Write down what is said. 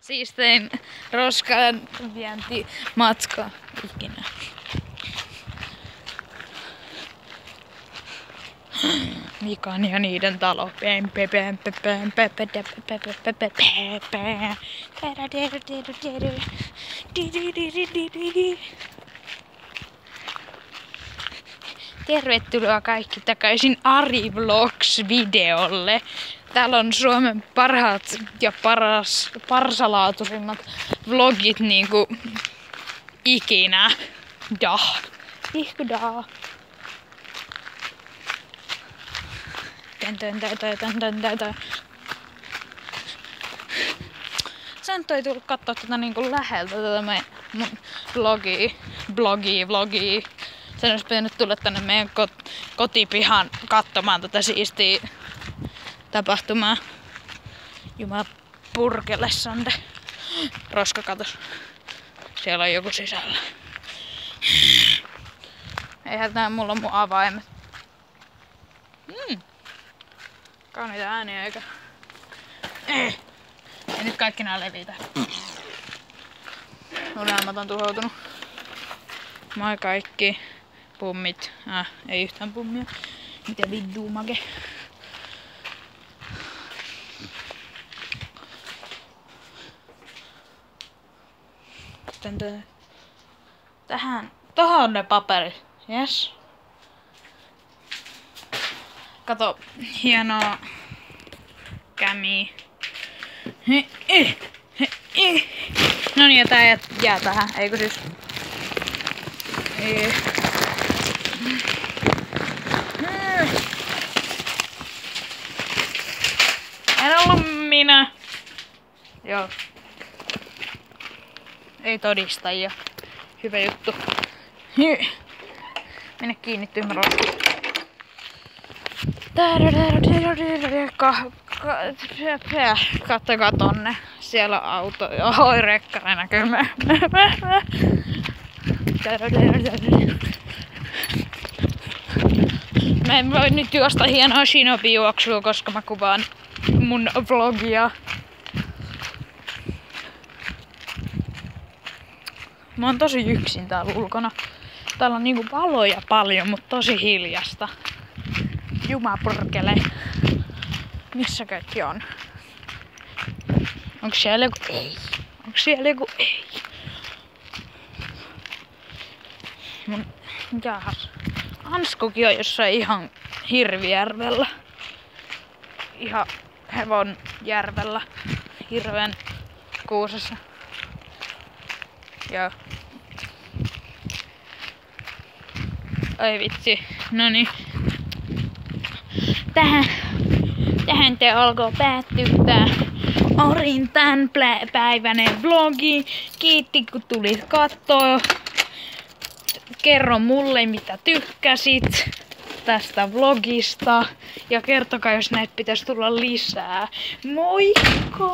Siistein roskan vienti matka ikinä. Mikan ja niiden talo. Tervetuloa kaikki takaisin Ari Vlogs-videolle. Täällä on Suomen parhaat ja parsalaatuisimmat vlogit niinku ikinä. Dah. Ihkudaa. Sen toi tullut kattoo tätä niinku läheltä tätä mun vlogia. Sen olisi pitänyt tulla tänne meidän kotipihan katsomaan tätä siistiä tapahtumaa. Jumala purkele Sande. Roska katos. Siellä on joku sisällä. Eihän tää mulla on mun avaimet. Kauniita ääniä eikä. Ja nyt kaikki nää levitä. Unelmat on tuhoutunut. Moi kaikki. Pummit. Ei yhtään pummia. Mitä vidduu make. Tohon ne paperit. Yes. Kato, hienoa kämi. No niin, ja tää jää tähän, eikö siis? En ollut minä. Joo. Ei todistajia. Hyvä juttu. Mene kiinni tyhmä Kattokaa tonne. Siellä on auto. Oi, rekkari näkyy. Mä en voi nyt juosta hienoa shinobi-juoksua, koska mä kuvaan mun vlogia. Mä oon tosi yksin täällä ulkona. Täällä on niinku valoja paljon, mutta tosi hiljasta. Jumapurkele. Missä kaikki on? Onko siellä joku? Ei. Onko siellä joku? Ei. Jahas. Anskukin on jossain ihan Hirvijärvellä. Ihan hevon järvellä. Hirven kuusessa. Joo. Ai vitsi. Noniin. Tähän te alkoi päättyä tää Arin tän päivänen vlogi. Kiitti kun tulit kattoo. Kerro mulle mitä tykkäsit tästä vlogista. Ja kertokaa jos näitä pitäisi tulla lisää. Moikka!